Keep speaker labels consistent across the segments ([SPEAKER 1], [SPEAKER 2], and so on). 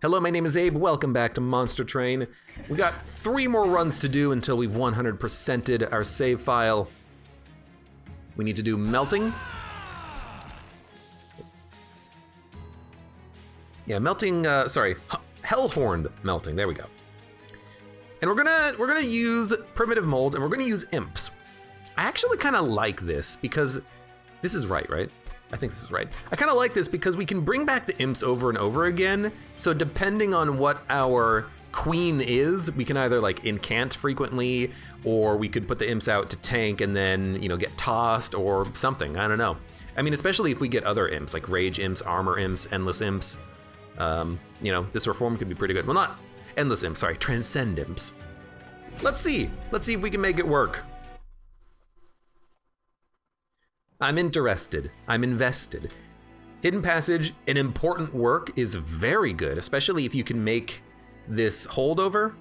[SPEAKER 1] Hello, my name is Abe. Welcome back to Monster Train. We got 3 more runs to do until we've 100%ed our save file. We need to do melting. Yeah, melting, Hellhorn melting, there we go. And we're gonna use primitive molds and we're gonna use imps. I actually kinda like this because this is right? I think this is right. I kind of like this because we can bring back the imps over and over again. So depending on what our queen is, we can either like incant frequently, or we could put the imps out to tank and then, you know, get tossed or something. I don't know. I mean, especially if we get other imps like rage imps, armor imps, endless imps. You know, this reform could be pretty good. Well, not endless imps, sorry, transcend imps. Let's see if we can make it work. I'm interested, I'm invested. Hidden Passage, an important work, is very good, especially if you can make this holdover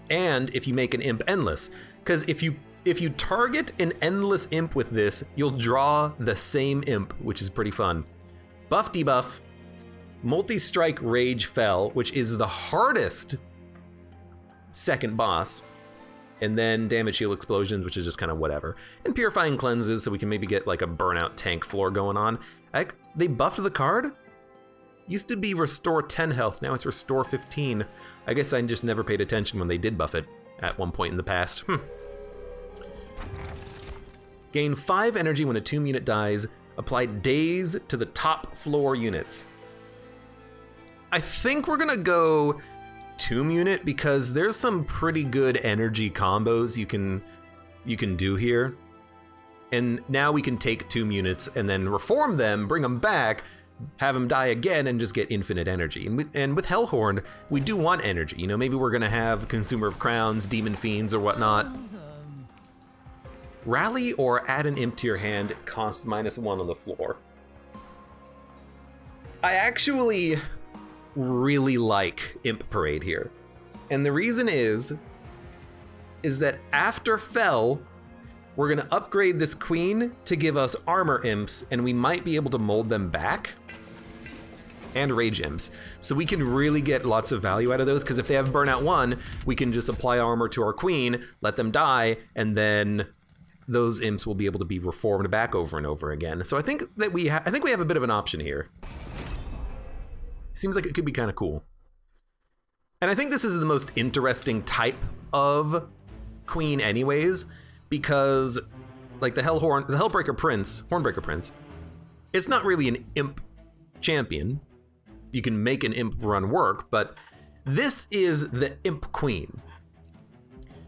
[SPEAKER 1] and if you make an imp endless. Because if you target an endless imp with this, you'll draw the same imp, which is pretty fun. Buff debuff, multi-strike rage fell, which is the hardest second boss. And then damage heal explosions, which is just kind of whatever. And purifying cleanses, so we can maybe get like a burnout tank floor going on. They buffed the card? Used to be restore 10 health, now it's restore 15. I guess I just never paid attention when they did buff it at one point in the past. Gain 5 energy when a tomb unit dies. Apply daze to the top floor units. I think we're gonna go tomb unit because there's some pretty good energy combos you can do here. And now we can take tomb units and then reform them, bring them back, have them die again, and just get infinite energy. And with Hellhorn, we do want energy. You know, maybe we're gonna have Consumer of Crowns, Demon Fiends, or whatnot. Rally or add an imp to your hand, it costs -1 on the floor. I actually really like Imp Parade here. And the reason is that after Fell, we're gonna upgrade this queen to give us armor imps, and we might be able to mold them back, and rage imps. So we can really get lots of value out of those, because if they have Burnout 1, we can just apply armor to our queen, let them die, and then those imps will be able to be reformed back over and over again. So I think that we have a bit of an option here. Seems like it could be kind of cool. And I think this is the most interesting type of queen anyways, because like the Hornbreaker Prince, it's not really an imp champion. You can make an imp run work, but this is the imp queen.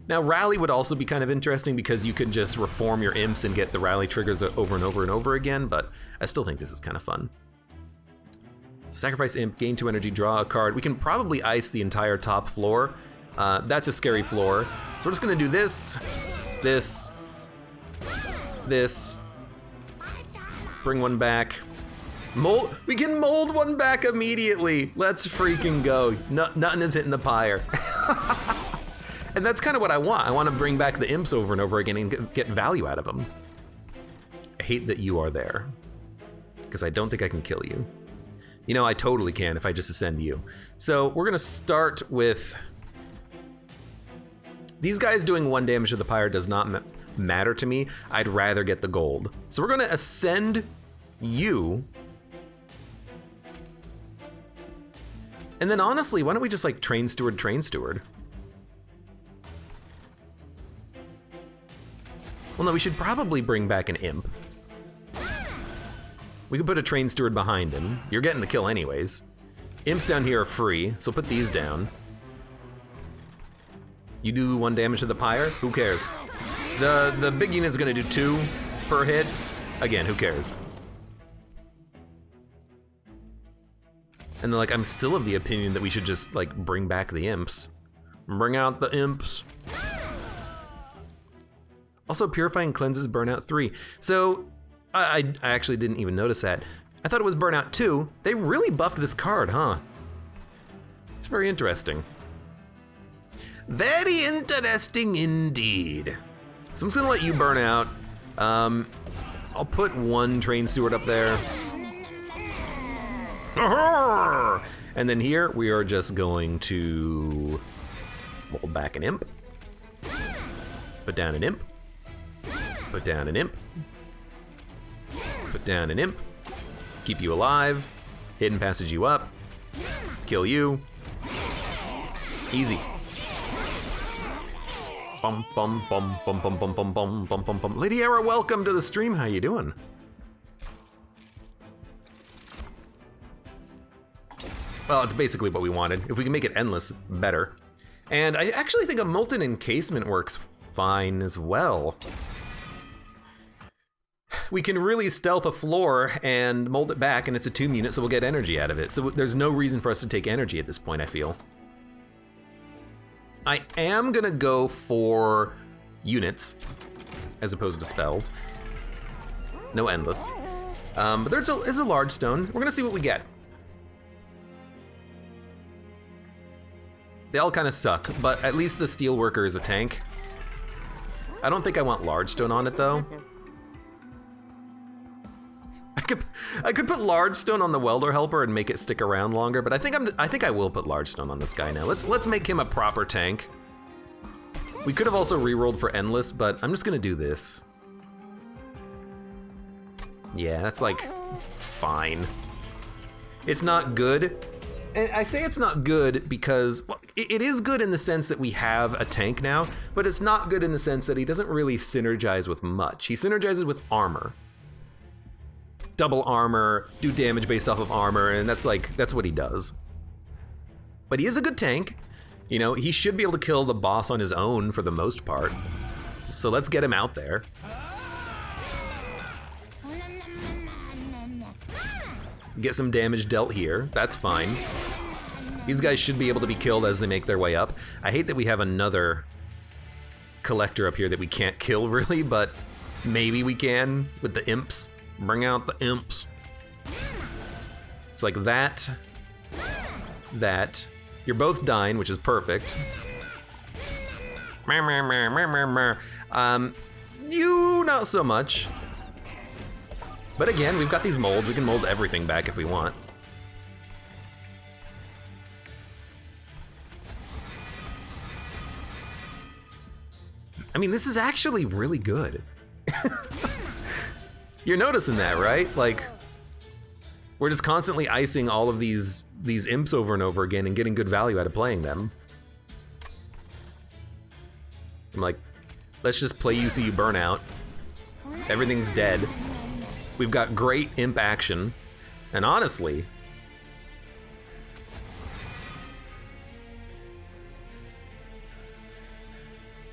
[SPEAKER 1] Now rally would also be kind of interesting because you could just reform your imps and get the rally triggers over and over and over again, but I still think this is kind of fun. Sacrifice imp, gain 2 energy, draw a card. We can probably ice the entire top floor. That's a scary floor. So we're just gonna do this, this, bring one back. We can mold one back immediately. Let's freaking go. Nothing is hitting the pyre. And that's kind of what I want. I want to bring back the imps over and over again and get value out of them. I hate that you are there, because I don't think I can kill you. You know, I totally can if I just ascend you. So we're gonna start with these guys. Doing 1 damage to the pyre does not matter to me. I'd rather get the gold. So we're gonna ascend you. And then honestly, why don't we just like train steward? Well, no, we should probably bring back an imp. We could put a train steward behind him. You're getting the kill anyways. Imps down here are free, so put these down. You do 1 damage to the pyre, who cares? The big unit's gonna do 2 per hit. Again, who cares? And then like, I'm still of the opinion that we should just like bring back the imps. Bring out the imps. Also, purifying cleanses burnout 3. So I actually didn't even notice that. I thought it was burnout 2. They really buffed this card, huh? It's very interesting. Very interesting indeed. So I'm just gonna let you burn out. I'll put 1 train steward up there. And then here we are just going to mold back an imp. Put down an imp. Put down an imp. Put down an imp. Keep you alive. Hidden passage you up. Kill you. Easy. Bum bum bum bum bum bum bum bum bum bum bum. Lady Era, welcome to the stream. How you doing? Well, it's basically what we wanted. If we can make it endless, better. And I actually think a molten encasement works fine as well. We can really stealth a floor and mold it back, and it's a tomb unit, so we'll get energy out of it. So there's no reason for us to take energy at this point, I feel. I am gonna go for units as opposed to spells. No endless. But there's a large stone. We're gonna see what we get. They all kind of suck, but at least the Steelworker is a tank. I don't think I want large stone on it though. I could put large stone on the welder helper and make it stick around longer, but I think I will put large stone on this guy now. Let's make him a proper tank. We could have also rerolled for endless, but I'm just gonna do this. Yeah, that's like fine. It's not good. And I say it's not good because well, it is good in the sense that we have a tank now, but it's not good in the sense that he doesn't really synergize with much. He synergizes with armor. Double armor, do damage based off of armor, and that's what he does. But he is a good tank. You know, he should be able to kill the boss on his own for the most part. So let's get him out there. Get some damage dealt here, that's fine. These guys should be able to be killed as they make their way up. I hate that we have another collector up here that we can't kill really, but maybe we can with the imps. Bring out the imps. It's like that. You're both dying, which is perfect. You not so much. But again, we've got these molds. We can mold everything back if we want. I mean, this is actually really good. You're noticing that, right? Like, we're just constantly icing all of these imps over and over again and getting good value out of playing them. I'm like, let's just play you so you burn out. Everything's dead. We've got great imp action. And honestly,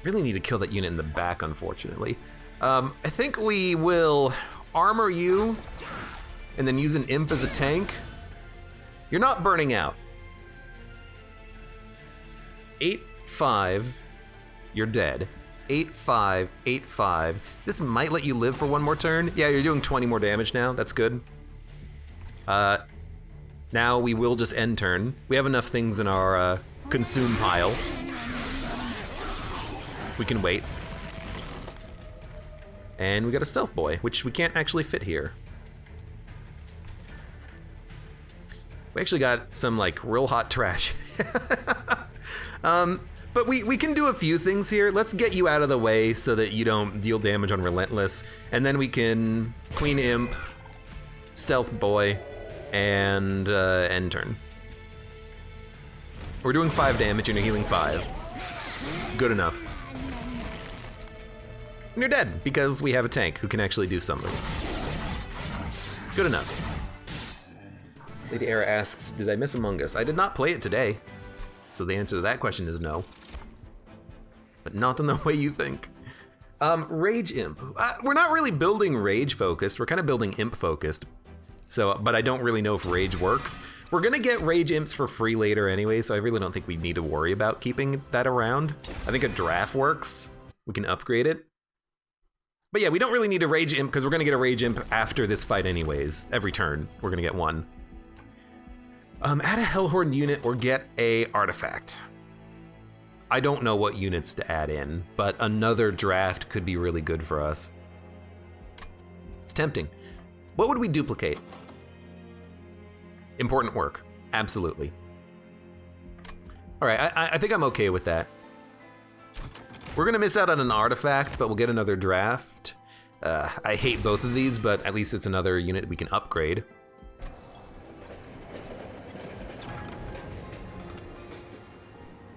[SPEAKER 1] really need to kill that unit in the back, unfortunately. I think we will armor you and then use an imp as a tank. You're not burning out. 8-5, you're dead. 8-5, 8-5. This might let you live for one more turn. Yeah, you're doing 20 more damage now, that's good. Now we will just end turn. We have enough things in our consume pile. We can wait. And we got a stealth boy, which we can't actually fit here. We actually got some like real hot trash. But we can do a few things here. Let's get you out of the way so that you don't deal damage on Relentless. And then we can Queen Imp, Stealth Boy, and end turn. We're doing 5 damage and you're healing 5. Good enough. And you're dead because we have a tank who can actually do something. Good enough. Lady Era asks, did I miss Among Us? I did not play it today. So the answer to that question is no. But not in the way you think. Rage Imp. We're not really building Rage focused. We're kind of building Imp focused. So, but I don't really know if Rage works. We're gonna get Rage Imps for free later anyway, so I really don't think we need to worry about keeping that around. I think a draft works. We can upgrade it. But yeah, we don't really need a Rage Imp because we're gonna get a Rage Imp after this fight anyways. Every turn, we're gonna get one. Add a Hellhorn unit or get a artifact. I don't know what units to add in, but another draft could be really good for us. It's tempting. What would we duplicate? Important work. Absolutely. All right, I think I'm okay with that. We're gonna miss out on an artifact, but we'll get another draft. I hate both of these, but at least it's another unit we can upgrade.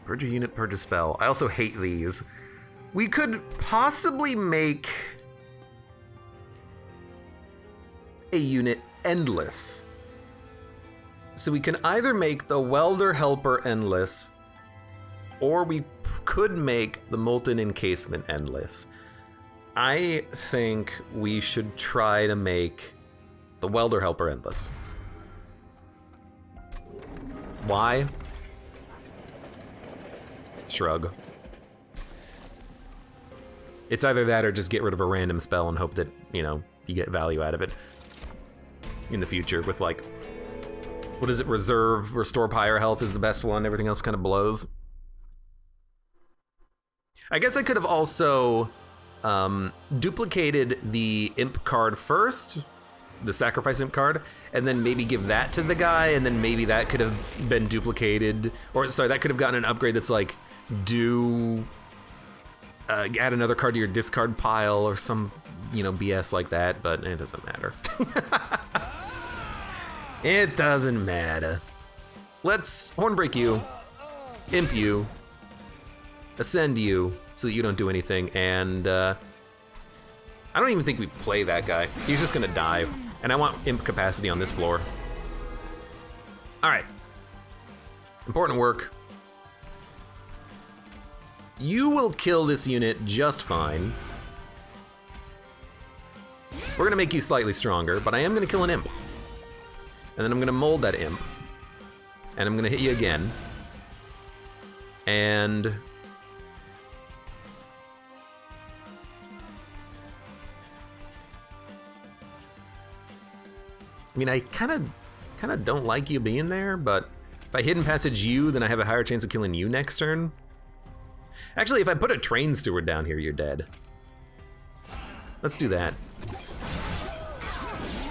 [SPEAKER 1] Purge a unit, purge a spell. I also hate these. We could possibly make a unit endless. So we can either make the Welder Helper endless, or we could make the Molten Encasement endless. I think we should try to make the Welder Helper endless. Why? Shrug. It's either that or just get rid of a random spell and hope that, you know, you get value out of it in the future with, like, what is it? Reserve, restore pyre health is the best one. Everything else kind of blows. I guess I could have also duplicated the imp card first, the sacrifice imp card, and then maybe give that to the guy, and then maybe that could have been duplicated, or sorry, that could have gotten an upgrade that's like, add another card to your discard pile or some, you know, BS like that, but it doesn't matter. It doesn't matter. Let's Hornbreak you, imp you, ascend you, so that you don't do anything, and I don't even think we play that guy. He's just gonna die, and I want imp capacity on this floor. All right, important work. You will kill this unit just fine. We're gonna make you slightly stronger, but I am gonna kill an imp. And then I'm gonna mold that imp. And I'm gonna hit you again. And I mean, I kind of don't like you being there, but if I hidden passage you, then I have a higher chance of killing you next turn. Actually, if I put a train steward down here, you're dead. Let's do that.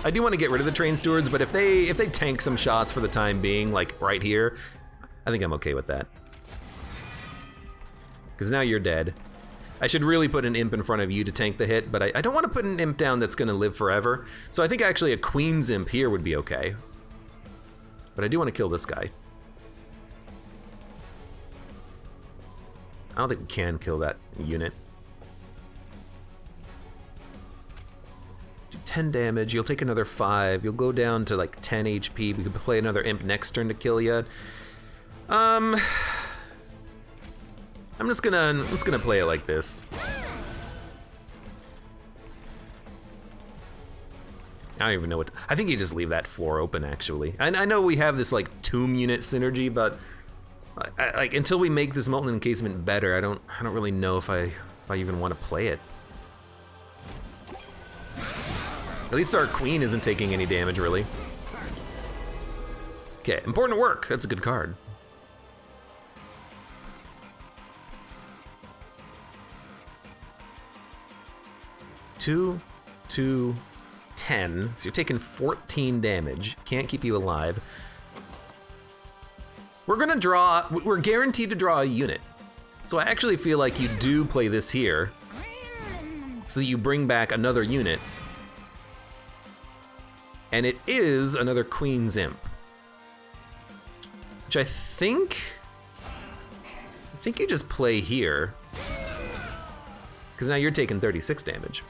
[SPEAKER 1] I do want to get rid of the train stewards, but if they tank some shots for the time being, like right here, I think I'm okay with that. Because now you're dead. I should really put an imp in front of you to tank the hit, but I don't want to put an imp down that's going to live forever. So I think actually a queen's imp here would be okay. But I do want to kill this guy. I don't think we can kill that unit. Do 10 damage, you'll take another 5, you'll go down to like 10 HP, we could play another imp next turn to kill you. I'm just gonna play it like this. I don't even know what, I think you just leave that floor open actually. I know we have this like tomb unit synergy, but like until we make this molten encasement better, I don't really know if I even want to play it. At least our queen isn't taking any damage really. Okay, important work. That's a good card. Two, 10. So you're taking 14 damage. Can't keep you alive. We're guaranteed to draw a unit. So I actually feel like you do play this here, so that you bring back another unit. And it is another Queen's Imp. Which I think you just play here. Because now you're taking 36 damage.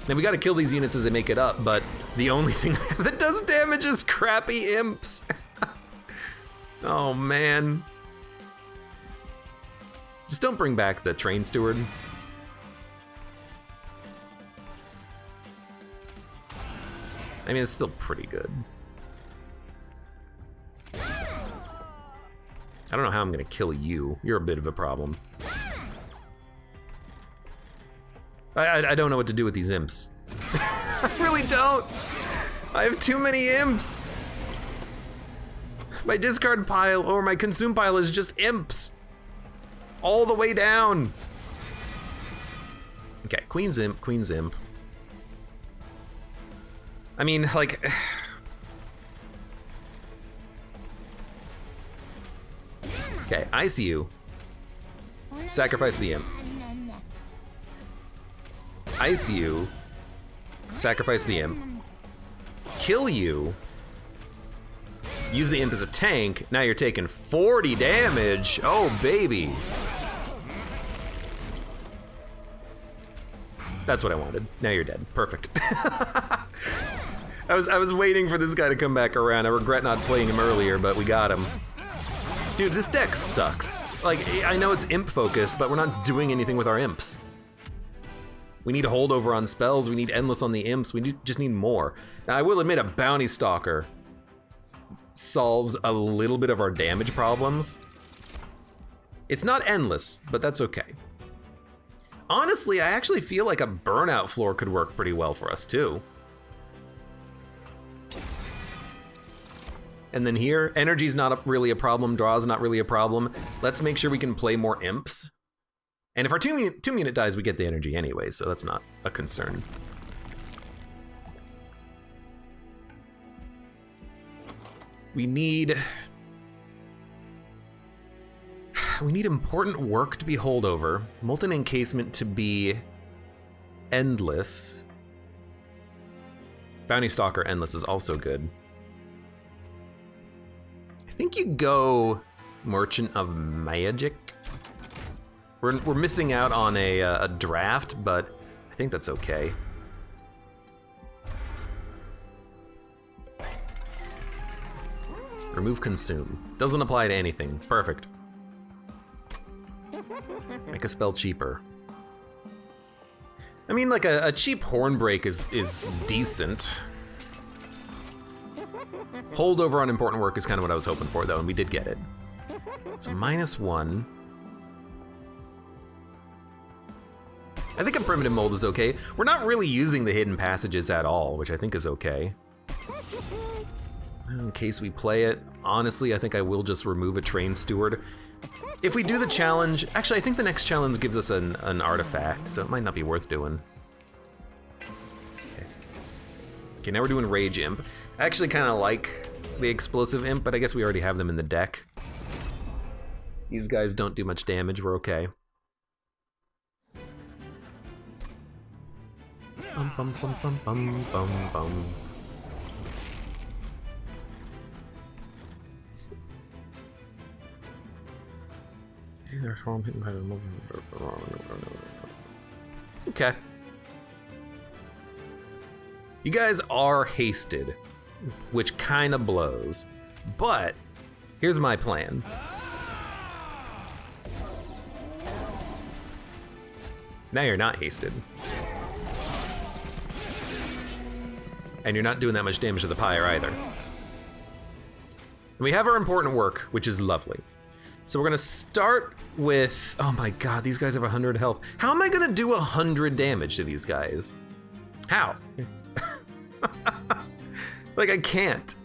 [SPEAKER 1] Now we gotta kill these units as they make it up, but the only thing that does damage is crappy imps. Oh man. Just don't bring back the train steward. I mean, it's still pretty good. I don't know how I'm gonna kill you. You're a bit of a problem. I don't know what to do with these imps. I really don't. I have too many imps. My discard pile or my consume pile is just imps. All the way down. Okay, Queen's Imp, Queen's Imp. I mean, like... Okay, ice you. Sacrifice the imp. Ice you. Sacrifice the imp. Kill you. Use the imp as a tank. Now you're taking 40 damage. Oh, baby. That's what I wanted. Now you're dead. Perfect. I was waiting for this guy to come back around. I regret not playing him earlier, but we got him. Dude, this deck sucks. Like, I know it's imp focused, but we're not doing anything with our imps. We need holdover on spells, we need endless on the imps, just need more. Now, I will admit, a bounty stalker solves a little bit of our damage problems. It's not endless, but that's okay. Honestly, I actually feel like a burnout floor could work pretty well for us too. And then here, energy's not really a problem, draw's not really a problem. Let's make sure we can play more imps. And if our two unit dies, we get the energy anyway, so that's not a concern. We need important work to be holdover, molten encasement to be endless. Bounty Stalker endless is also good. I think you go Merchant of Magic. We're missing out on a draft, but I think that's okay. Remove consume. Doesn't apply to anything. Perfect. Make a spell cheaper. I mean, like a cheap Hornbreak is decent. Holdover on important work is kind of what I was hoping for, though, and we did get it. So -1. I think a primitive mold is okay. We're not really using the hidden passages at all, which I think is okay. In case we play it, honestly, I think I will just remove a Train Steward. If we do the challenge, actually, I think the next challenge gives us an artifact, so it might not be worth doing. Okay, now we're doing Rage Imp. I actually kind of like the Explosive Imp, but I guess we already have them in the deck. These guys don't do much damage, we're okay. Bum, bum, bum, bum, bum, bum, bum. Okay. You guys are hasted, which kind of blows, but here's my plan. Now you're not hasted. And you're not doing that much damage to the pyre either. And we have our important work, which is lovely. So we're gonna start with, oh my god, these guys have 100 health. How am I gonna do 100 damage to these guys? How? Like, I can't.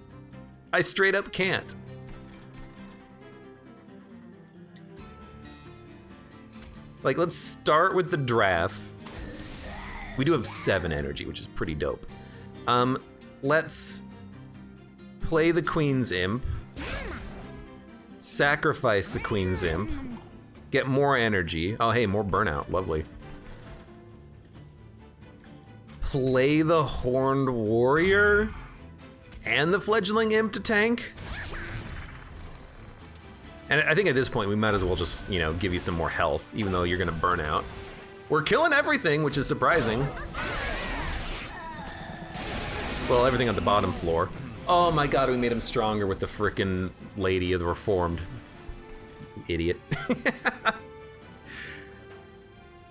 [SPEAKER 1] I straight up can't. Like, let's start with the draft. We do have 7 energy, which is pretty dope. Let's play the Queen's Imp. Sacrifice the Queen's Imp. Get more energy. Oh, hey, more burnout. Lovely. Play the Horned Warrior and the Fledgling Imp to tank. And I think at this point we might as well just, you know, give you some more health, even though you're gonna burn out. We're killing everything, which is surprising. Well, everything on the bottom floor. Oh my god, we made him stronger with the frickin' Lady of the Reformed. Idiot.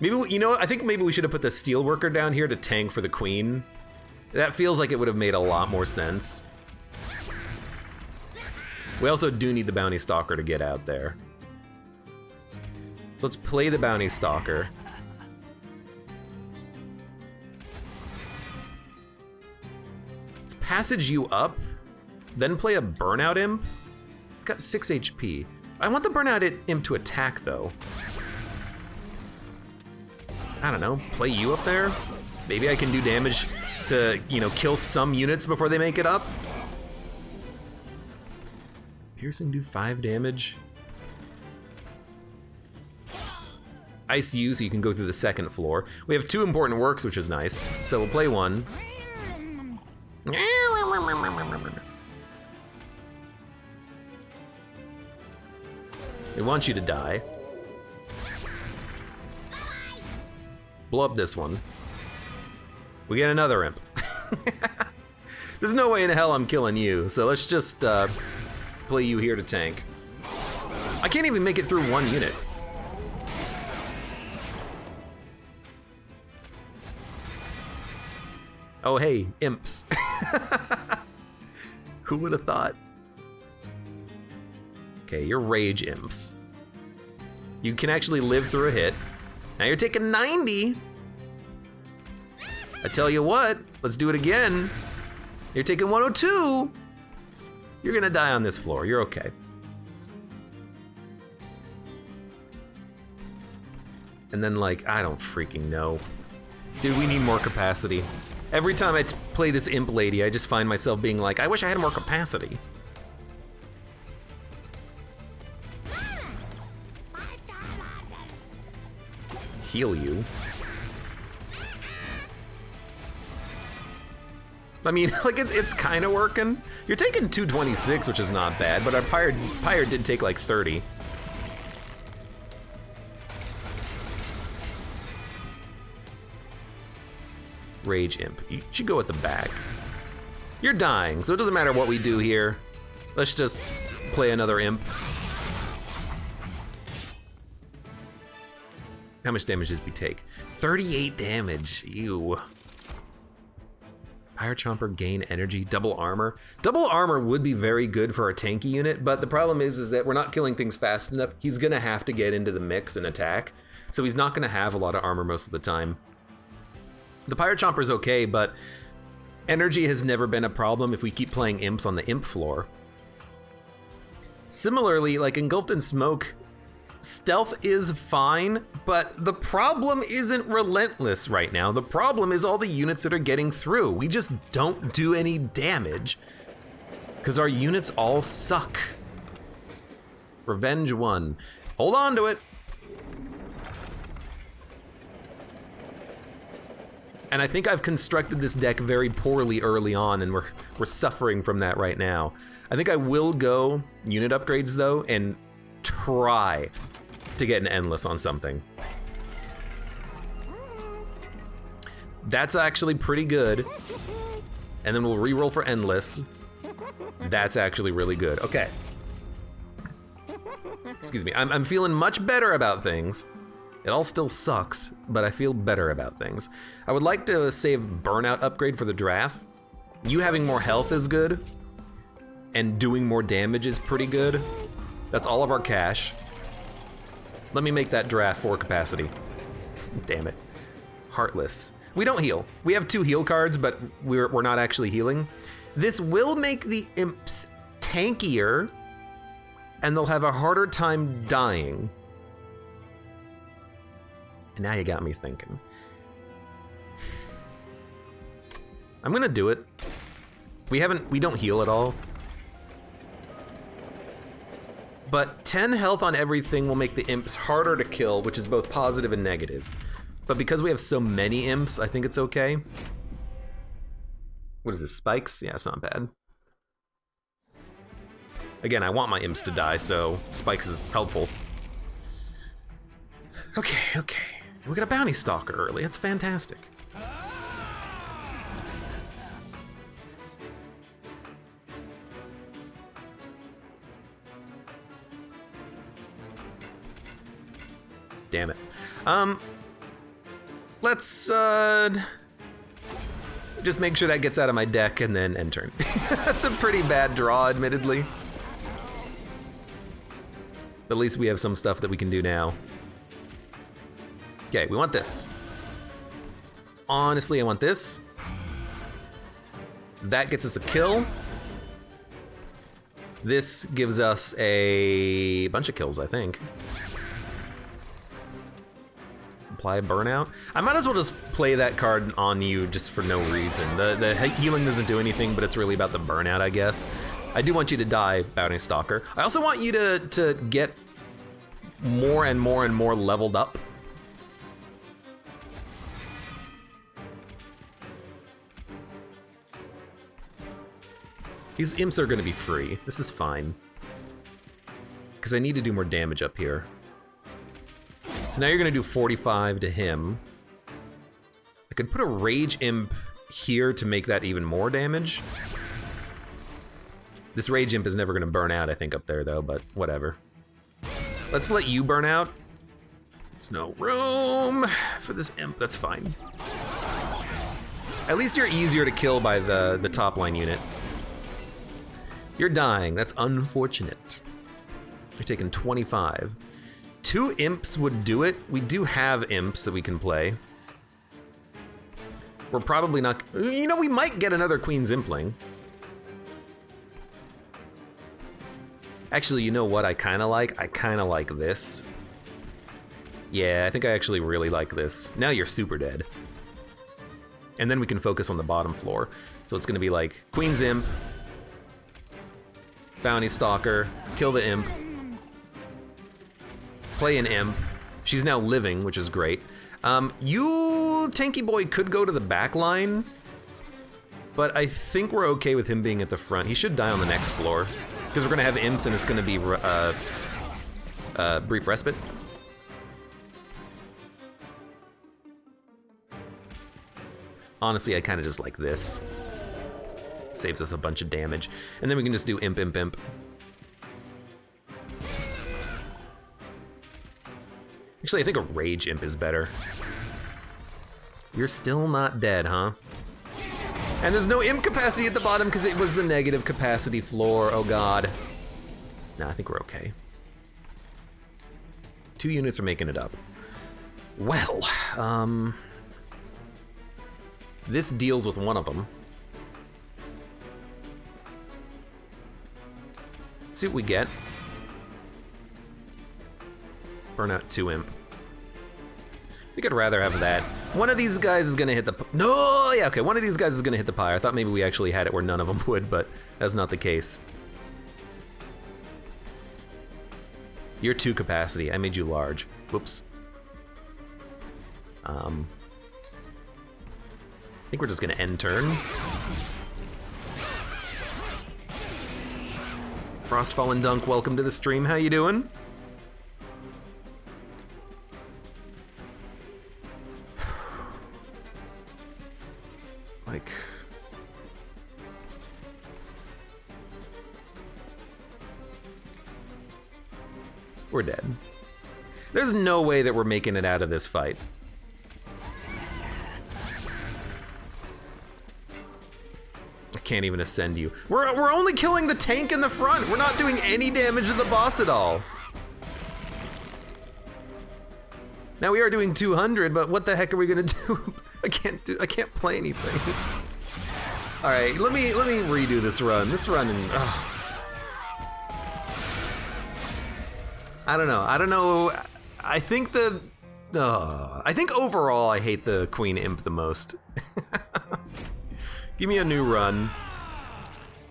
[SPEAKER 1] Maybe, you know what? I think maybe we should have put the Steelworker down here to tank for the Queen. That feels like it would have made a lot more sense. We also do need the Bounty Stalker to get out there. So let's play the Bounty Stalker. Let's passage you up, then play a Burnout Imp. It's got 6 HP. I want the Burnout Imp to attack, though. I don't know, play you up there? Maybe I can do damage to, you know, kill some units before they make it up. Piercing do 5 damage. Ice you, so you can go through the second floor. We have 2 important works, which is nice. So we'll play one. They want you to die. Blow up this one. We get another imp. There's no way in hell I'm killing you, so let's just play you here to tank. I can't even make it through 1 unit. Oh hey, imps. Who would have thought? Okay, you're rage imps. You can actually live through a hit. Now you're taking 90. I tell you what, let's do it again. You're taking 102. You're gonna die on this floor, you're okay. And then like, I don't freaking know. Dude, we need more capacity. Every time I play this imp lady, I just find myself being like, I wish I had more capacity. Heal you. I mean, like, it's kind of working. You're taking 226, which is not bad, but our pyre did take like 30. Rage imp. You should go at the back. You're dying, so it doesn't matter what we do here. Let's just play another imp. How much damage does we take? 38 damage. Ew. Pyre Chomper gain energy, double armor. Double armor would be very good for our tanky unit, but the problem is that we're not killing things fast enough. He's gonna have to get into the mix and attack, so he's not gonna have a lot of armor most of the time. The Pyre Chomper's okay, but energy has never been a problem if we keep playing imps on the imp floor. Similarly, like Engulfed in Smoke, stealth is fine, but the problem isn't relentless right now. The problem is all the units that are getting through. We just don't do any damage because our units all suck. Revenge 1. Hold on to it. And I think I've constructed this deck very poorly early on, and we're suffering from that right now. I think I will go unit upgrades though, and try to get an endless on something. That's actually pretty good. And then we'll reroll for endless. That's actually really good. Okay. Excuse me, I'm feeling much better about things. It all still sucks, but I feel better about things. I would like to save Burnout upgrade for the draft. You having more health is good, and doing more damage is pretty good. That's all of our cash. Let me make that draft 4 capacity. Damn it. Heartless. We don't heal. We have 2 heal cards, but we're not actually healing. This will make the imps tankier, and they'll have a harder time dying. And now you got me thinking. I'm gonna do it. We don't heal at all. But 10 health on everything will make the imps harder to kill, which is both positive and negative. But because we have so many imps, I think it's okay. What is this, spikes? Yeah, it's not bad. Again, I want my imps to die, so spikes is helpful. Okay. We got a bounty stalker early, that's fantastic. Damn it. Let's just make sure that gets out of my deck and then end turn. That's a pretty bad draw, admittedly. But at least we have some stuff that we can do now. Okay, we want this. Honestly, I want this. That gets us a kill. This gives us a bunch of kills, I think. Apply burnout. I might as well just play that card on you just for no reason. The healing doesn't do anything, but it's really about the burnout, I guess. I do want you to die, Bounty Stalker. I also want you to get more and more and more leveled up. These imps are gonna be free. This is fine. Because I need to do more damage up here. So now you're gonna do 45 to him. I could put a Rage Imp here to make that even more damage. This Rage Imp is never gonna burn out, I think, up there though, but whatever. Let's let you burn out. There's no room for this imp, that's fine. At least you're easier to kill by the top line unit. You're dying, that's unfortunate. You're taking 25. 2 imps would do it. We do have imps that we can play. We're probably not, you know, we might get another Queen's Impling. Actually, you know what I kinda like? I kinda like this. Yeah, I think I actually really like this. Now you're super dead. And then we can focus on the bottom floor. So it's gonna be like Queen's Imp, Bounty Stalker, kill the imp, play an imp. She's now living, which is great. You, Tanky Boy, could go to the back line, but I think we're okay with him being at the front. He should die on the next floor, because we're gonna have imps and it's gonna be brief respite. Honestly, I kinda just like this. Saves us a bunch of damage. And then we can just do imp, imp, imp. Actually, I think a Rage Imp is better. You're still not dead, huh? And there's no imp capacity at the bottom because it was the negative capacity floor. Oh god. Nah, I think we're okay. 2 units are making it up. Well, this deals with one of them. See what we get. Burn out 2 imp. I think I'd rather have that. One of these guys is gonna hit the... No, yeah, okay, one of these guys is gonna hit the pyre. I thought maybe we actually had it where none of them would, but that's not the case. You're 2 capacity. I made you large. Whoops. I think we're just gonna end turn. Frostfallen Dunk, welcome to the stream. How you doing? Like... We're dead. There's no way that we're making it out of this fight. I can't even ascend you. We're only killing the tank in the front. We're not doing any damage to the boss at all. Now we are doing 200, but what the heck are we gonna do? I can't play anything. All right, let me redo this run. This run, I don't know. I think I think overall I hate the Queen Imp the most. Give me a new run.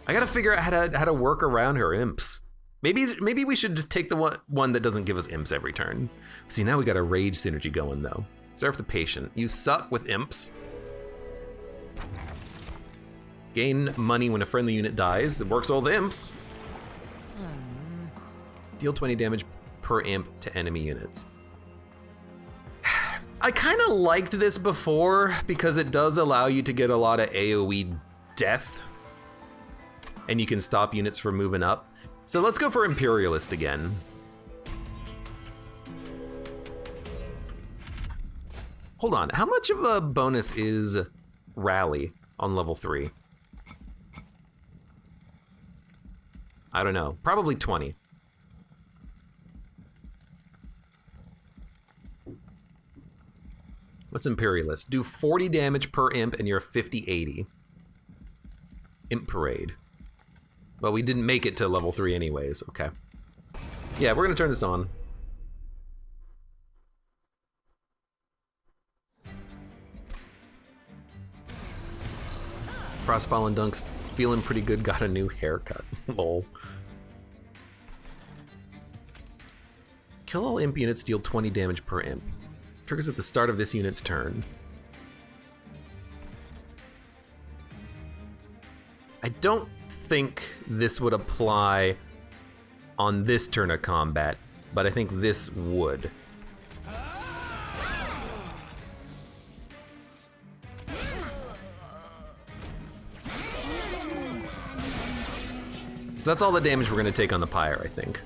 [SPEAKER 1] I gotta figure out how to work around her imps. Maybe we should just take the one that doesn't give us imps every turn. See, now we got a rage synergy going though. Serve the patient. You suck with imps. Gain money when a friendly unit dies. It works all the imps. Deal 20 damage per imp to enemy units. I kind of liked this before because it does allow you to get a lot of AoE death and you can stop units from moving up. So let's go for Imperialist again. Hold on, how much of a bonus is Rally on level 3? I don't know, probably 20. What's Imperialist? Do 40 damage per imp and you're 50-80. Imp Parade. Well, we didn't make it to level 3 anyways, okay. Yeah, we're gonna turn this on. Frostfallen Dunk's feeling pretty good, got a new haircut. Lol. Kill all imp units, deal 20 damage per imp. Triggers at the start of this unit's turn. I don't think this would apply on this turn of combat, but I think this would. So that's all the damage we're going to take on the pyre, I think.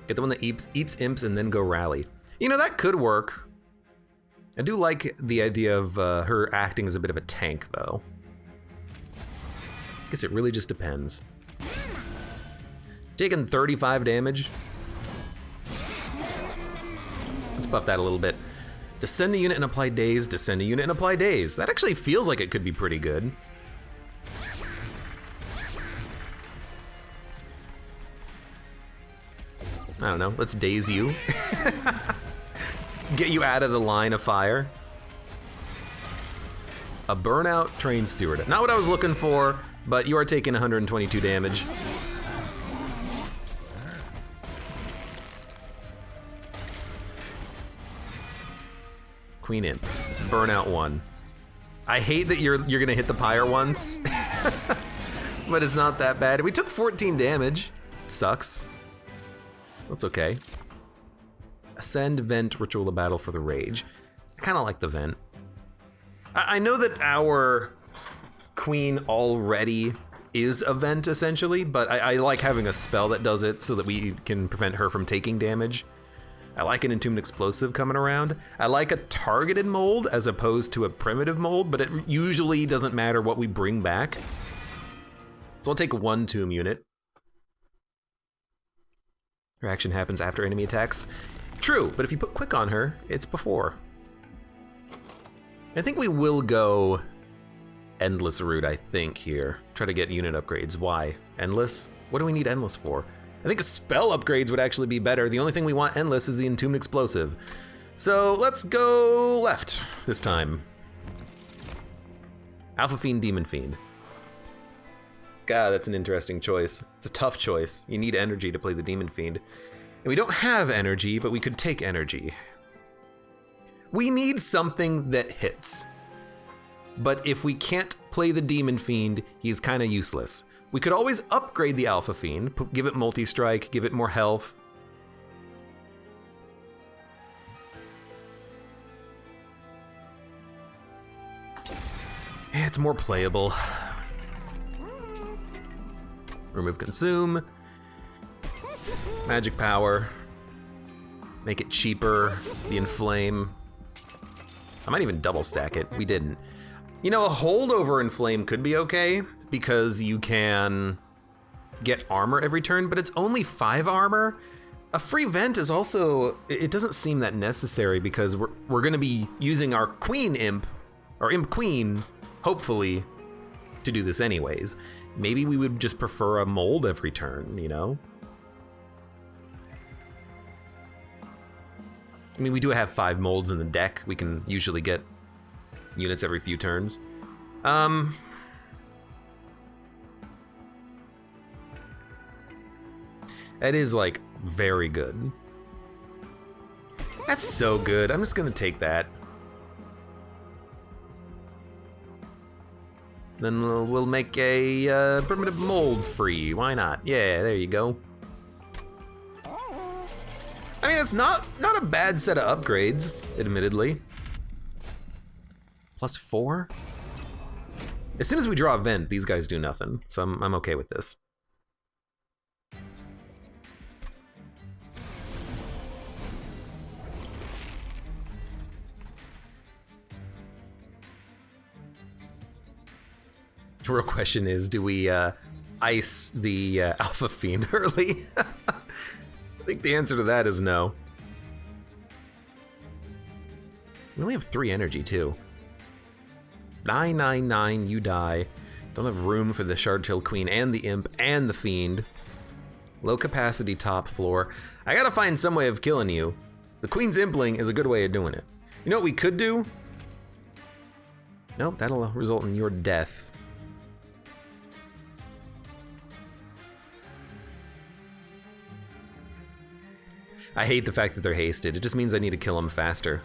[SPEAKER 1] Get the one that eats imps and then go rally. You know, that could work. I do like the idea of her acting as a bit of a tank, though. Guess it really just depends. Taking 35 damage. Let's buff that a little bit. Descend a unit and apply daze, descend a unit and apply daze. That actually feels like it could be pretty good. I don't know, let's daze you. Get you out of the line of fire. A burnout train steward. Not what I was looking for, but you are taking 122 damage. Queen imp. Burnout 1. I hate that you're gonna hit the pyre once. But it's not that bad. We took 14 damage. Sucks. That's okay. Ascend, vent, ritual of battle for the rage. I kind of like the vent. I know that our queen already is a vent essentially, but I like having a spell that does it so that we can prevent her from taking damage. I like an entombed explosive coming around. I like a targeted mold as opposed to a primitive mold, but it usually doesn't matter what we bring back. So I'll take one tomb unit. Her action happens after enemy attacks. True, but if you put quick on her, it's before. I think we will go endless route, I think, here. Try to get unit upgrades. Why? Endless? What do we need endless for? I think spell upgrades would actually be better. The only thing we want endless is the entombed explosive. So let's go left this time. Alpha Fiend, Demon Fiend. God, that's an interesting choice. It's a tough choice. You need energy to play the Demon Fiend. And we don't have energy, but we could take energy. We need something that hits. But if we can't play the Demon Fiend, he's kind of useless. We could always upgrade the Alpha Fiend, give it multi-strike, give it more health. Yeah, it's more playable. Remove consume. Magic power. Make it cheaper. The inflame. I might even double stack it. We didn't. You know, a holdover inflame could be okay because you can get armor every turn, but it's only 5 armor. A free vent is also, it doesn't seem that necessary because we're gonna be using our queen imp, or imp queen, hopefully, to do this anyways. Maybe we would just prefer a mold every turn, you know? I mean, we do have 5 molds in the deck. We can usually get units every few turns. That is, like, very good. That's so good. I'm just gonna take that. Then we'll make a primitive mold free. Why not? Yeah, there you go. I mean, it's not a bad set of upgrades, admittedly. +4? As soon as we draw a vent, these guys do nothing, so I'm okay with this. The real question is, do we ice the Alpha Fiend early? I think the answer to that is no. We only have 3 energy, too. 999, you die. Don't have room for the Shardtail Queen and the Imp and the Fiend. Low capacity top floor. I gotta find some way of killing you. The Queen's Impling is a good way of doing it. You know what we could do? Nope, that'll result in your death. I hate the fact that they're hasted. It just means I need to kill them faster.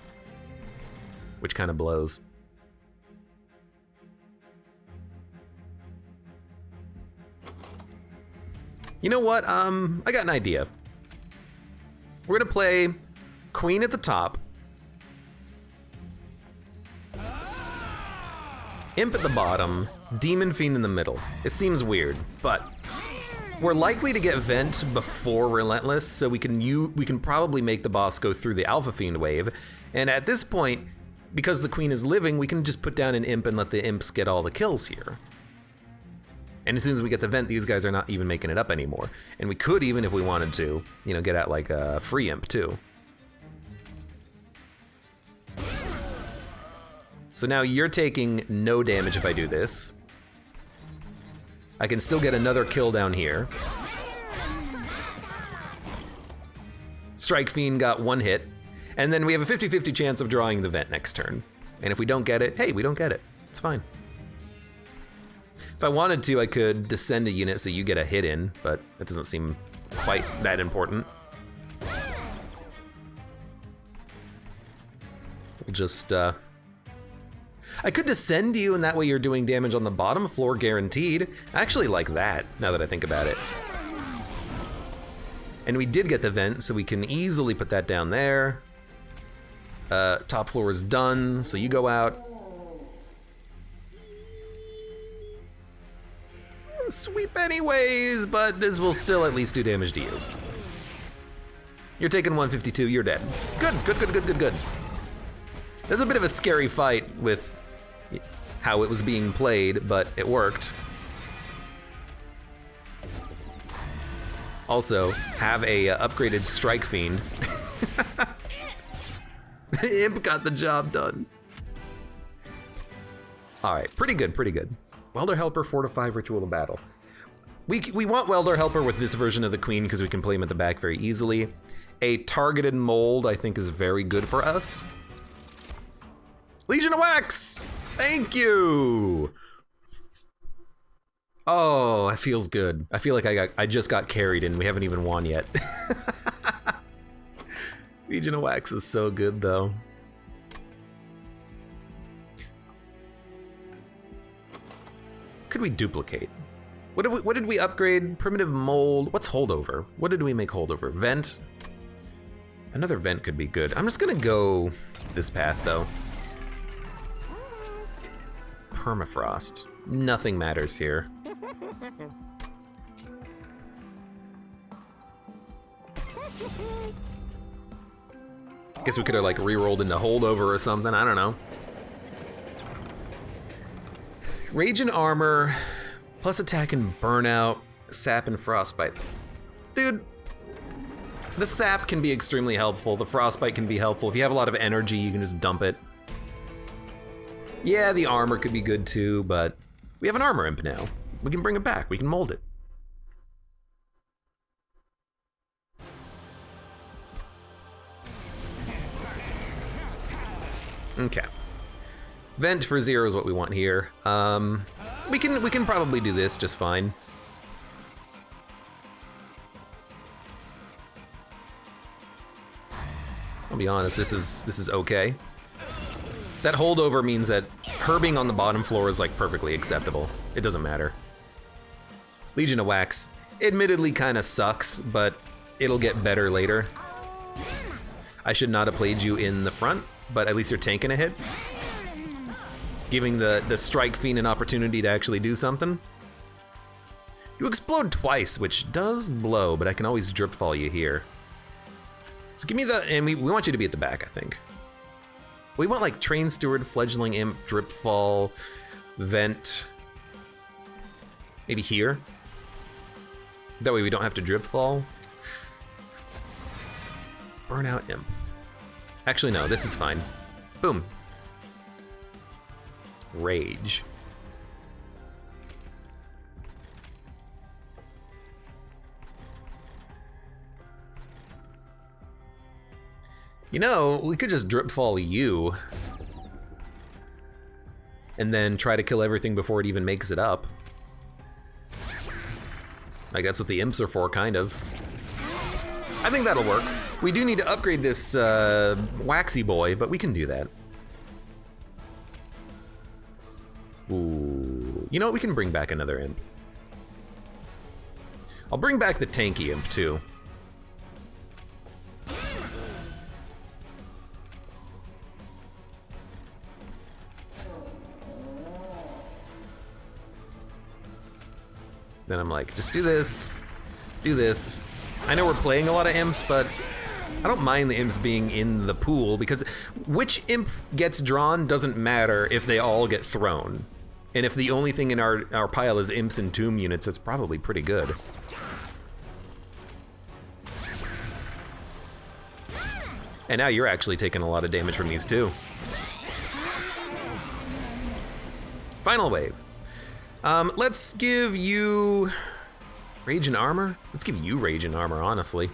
[SPEAKER 1] Which kind of blows. You know what? I got an idea. We're gonna play Queen at the top, Imp at the bottom, Demon Fiend in the middle. It seems weird, but we're likely to get Vent before Relentless, so we can probably make the boss go through the Alpha Fiend wave. And at this point, because the Queen is living, we can just put down an Imp and let the Imps get all the kills here. And as soon as we get the Vent, these guys are not even making it up anymore. And we could even, if we wanted to, you know, get at like a free Imp too. So now you're taking no damage if I do this. I can still get another kill down here. Strike Fiend got one hit. And then we have a 50-50 chance of drawing the Vent next turn. And if we don't get it, hey, we don't get it. It's fine. If I wanted to, I could descend a unit so you get a hit in, but that doesn't seem quite that important. We'll just, I could descend you, and that way you're doing damage on the bottom floor guaranteed. I actually like that, now that I think about it. And we did get the Vent, so we can easily put that down there. Top floor is done, so you go out. Sweep anyways, but this will still at least do damage to you. You're taking 152, you're dead. Good, good, good, good, good, good. There's a bit of a scary fight with how it was being played, but it worked. Also, have a upgraded Strike Fiend. Imp got the job done. All right, pretty good, pretty good. Welder Helper, 4/5, Ritual of Battle. We want Welder Helper with this version of the Queen because we can play him at the back very easily. A targeted mold, I think, is very good for us. Legion of Wax! Thank you! Oh, that feels good. I feel like I just got carried and we haven't even won yet. Legion of Wax is so good, though. Could we duplicate? What did we upgrade? Primitive mold. What's holdover? What did we make holdover? Vent. Another vent could be good. I'm just gonna go this path though. Permafrost. Nothing matters here. Guess we could have like re-rolled into holdover or something. I don't know. Rage and Armor, plus attack and burnout, sap and frostbite. Dude, the sap can be extremely helpful. The frostbite can be helpful. If you have a lot of energy, you can just dump it. Yeah, the armor could be good too, but we have an armor imp now. We can bring it back. We can mold it. Okay. Vent for 0 is what we want here. We can probably do this just fine. I'll be honest, this is okay. That holdover means that herbing on the bottom floor is like perfectly acceptable. It doesn't matter. Legion of Wax, admittedly kind of sucks, but it'll get better later. I should not have played you in the front, but at least you're tanking a hit. Giving the Strike Fiend an opportunity to actually do something. You explode twice, which does blow, but I can always drip fall you here. So give me the, and we want you to be at the back, I think. We want like Train Steward, Fledgling Imp, Drip Fall, Vent. Maybe here. That way we don't have to drip fall. Burnout Imp. Actually, no, this is fine. Boom. Rage. You know, we could just drip fall you. And then try to kill everything before it even makes it up. Like, that's what the imps are for, kind of. I think that'll work. We do need to upgrade this waxy boy, but we can do that. Ooh. You know what? We can bring back another imp. I'll bring back the tanky imp, too. Then I'm like, just do this, do this. I know we're playing a lot of imps, but I don't mind the imps being in the pool because which imp gets drawn doesn't matter if they all get thrown. And if the only thing in our pile is imps and tomb units, that's probably pretty good. And now you're actually taking a lot of damage from these too. Final wave. Let's give you Rage and Armor. Let's give you Rage and Armor, honestly.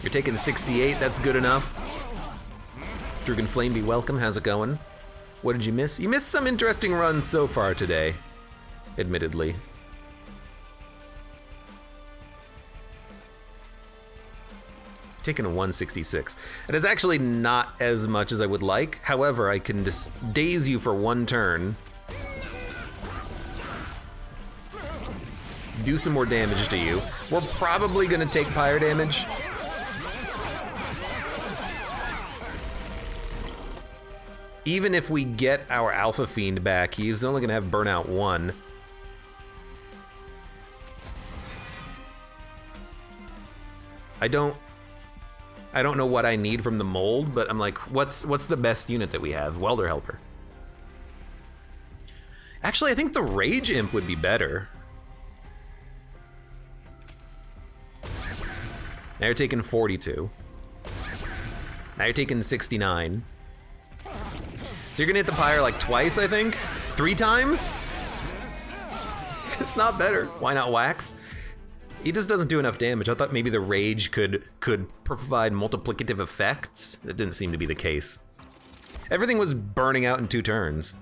[SPEAKER 1] You're taking 68, that's good enough. Drugan Flame, be welcome, how's it going? What did you miss? You missed some interesting runs so far today, admittedly. Taking a 166. It is actually not as much as I would like. However, I can just daze you for one turn. Do some more damage to you. We're probably gonna take fire damage. Even if we get our Alpha Fiend back, he's only gonna have Burnout 1. I don't know what I need from the mold, but I'm like, what's the best unit that we have? Welder Helper. Actually, I think the Rage Imp would be better. Now you're taking 42. Now you're taking 69. So you're gonna hit the pyre like twice, I think? 3 times? It's not better. Why not wax? He just doesn't do enough damage. I thought maybe the rage could provide multiplicative effects. That didn't seem to be the case. Everything was burning out in 2 turns.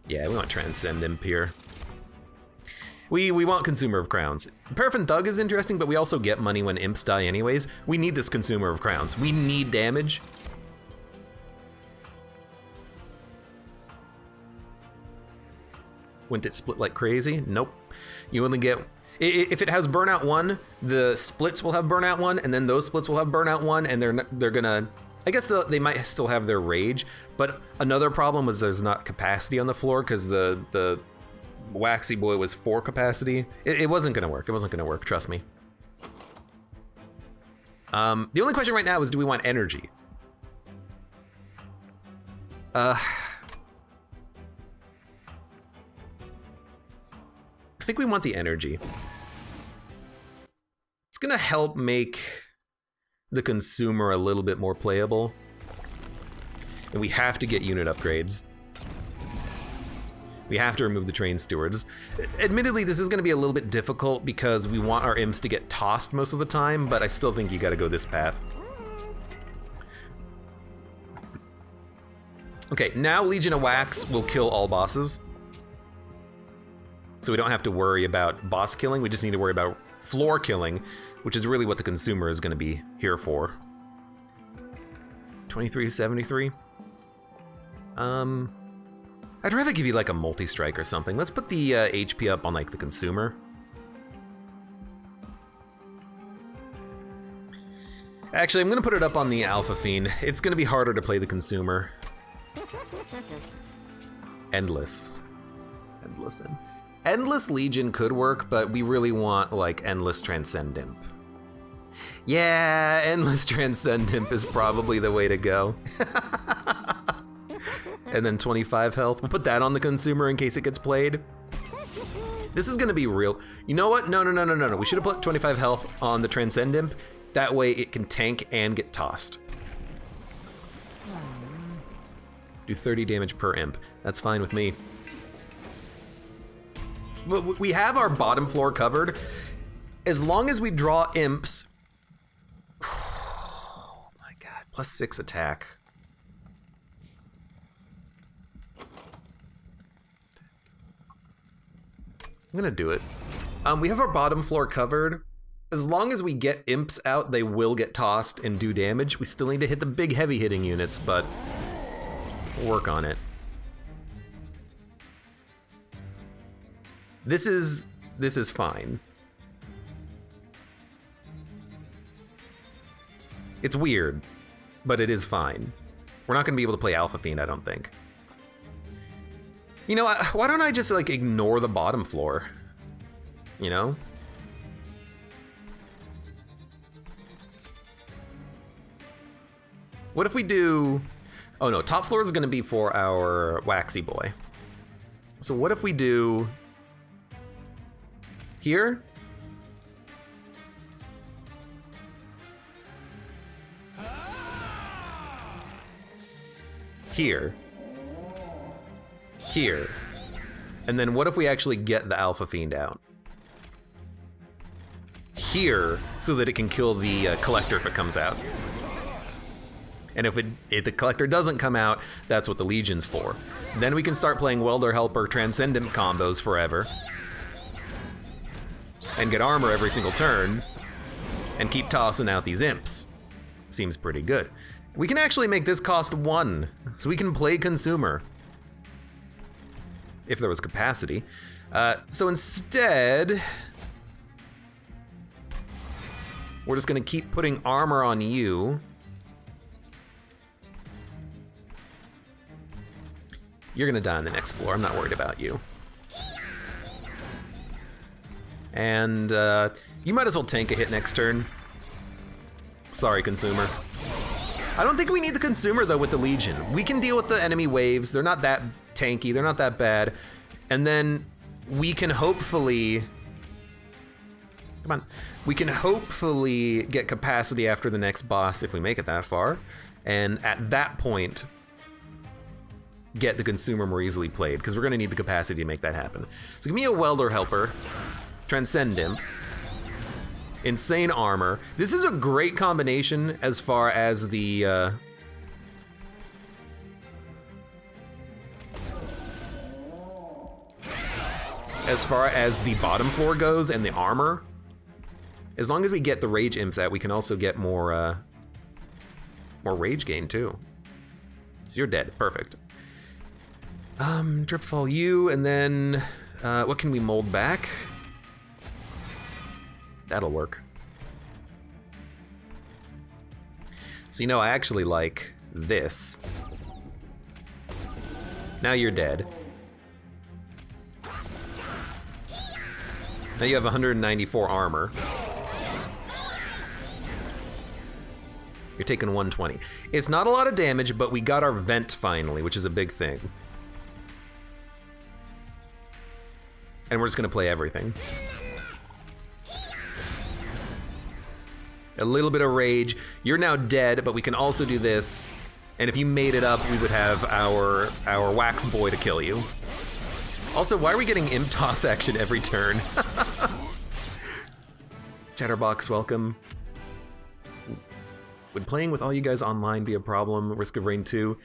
[SPEAKER 1] Yeah, we want Transcend Imp here. We want Consumer of Crowns. Paraffin Thug is interesting, but we also get money when imps die anyways. We need this Consumer of Crowns. We need damage. Wouldn't it split like crazy? Nope. You only get... If it has Burnout 1, the splits will have Burnout 1, and then those splits will have Burnout 1, and they're gonna... I guess they might still have their rage, but another problem was there's not capacity on the floor because the Waxy Boy was 4 capacity. It wasn't gonna work. It wasn't gonna work, trust me. The only question right now is, do we want energy? I think we want the energy. It's gonna help make the consumer a little bit more playable. And we have to get unit upgrades. We have to remove the train stewards. Admittedly, this is gonna be a little bit difficult because we want our imps to get tossed most of the time, but I still think you gotta go this path. Okay, now Legion of Wax will kill all bosses. So we don't have to worry about boss killing, we just need to worry about floor killing, which is really what the consumer is gonna be here for. 2373? I'd rather give you like a multi-strike or something. Let's put the HP up on like the consumer. Actually, I'm gonna put it up on the Alpha Fiend. It's gonna be harder to play the consumer. Endless. Endless Legion could work, but we really want like Endless Transcend Imp. Yeah, Endless Transcend Imp is probably the way to go. And then 25 health. We'll put that on the consumer in case it gets played. This is gonna be real. You know what? No. We should have put 25 health on the Transcend Imp. That way it can tank and get tossed. Do 30 damage per imp. That's fine with me. We have our bottom floor covered, as long as we draw imps... Oh my god, +6 attack. I'm gonna do it. We have our bottom floor covered. As long as we get imps out, they will get tossed and do damage. We still need to hit the big heavy hitting units, but we'll work on it. This is fine. It's weird, but it is fine. We're not gonna be able to play Alpha Fiend, I don't think. You know, why don't I just like ignore the bottom floor? You know? What if we do... Oh no, top floor is gonna be for our Waxy Boy. So what if we do... Here? Here. Here. And then what if we actually get the Alpha Fiend out? Here, so that it can kill the Collector if it comes out. And if the Collector doesn't come out, that's what the Legion's for. Then we can start playing Welder Helper Transcendent combos forever. And get armor every single turn. And keep tossing out these imps. Seems pretty good. We can actually make this cost 1, so we can play Consumer. If there was capacity. So instead... We're just gonna keep putting armor on you. You're gonna die on the next floor, I'm not worried about you. And you might as well tank a hit next turn. Sorry, Consumer. I don't think we need the Consumer though with the Legion. We can deal with the enemy waves, they're not that tanky, they're not that bad. And then we can hopefully... Come on. We can hopefully get capacity after the next boss if we make it that far. And at that point, get the Consumer more easily played, because we're gonna need the capacity to make that happen. So give me a Welder Helper, Transcend him. Insane armor. This is a great combination as far as the bottom floor goes and the armor. As long as we get the rage imps out, we can also get more rage gain too. So you're dead, perfect. Drip fall you, and then what can we mold back? That'll work. So you know, I actually like this. Now you're dead. Now you have 194 armor. You're taking 120. It's not a lot of damage, but we got our vent finally, which is a big thing. And we're just gonna play everything. A little bit of rage. You're now dead, but we can also do this. And if you made it up, we would have our Wax Boy to kill you. Also, why are we getting Imp Toss action every turn? Chatterbox, welcome. Would playing with all you guys online be a problem? Risk of Rain 2?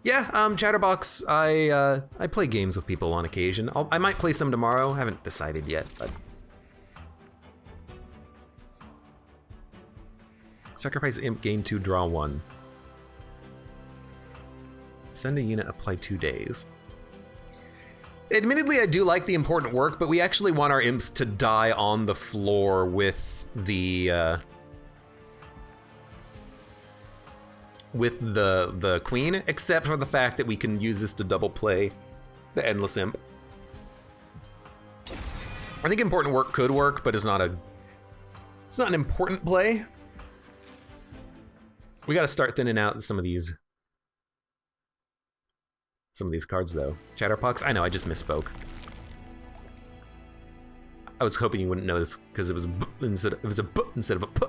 [SPEAKER 1] Yeah, Chatterbox, I play games with people on occasion. I might play some tomorrow, I haven't decided yet, but... Sacrifice Imp, gain 2, draw 1. Send a unit, apply 2 days. Admittedly, I do like the important work, but we actually want our imps to die on the floor with the queen, except for the fact that we can use this to double play the Endless Imp. I think important work could work, but it's not an important play. We gotta start thinning out some of these cards though. Chatterbox, I know, I just misspoke. I was hoping you wouldn't know this because it was a b instead of a p.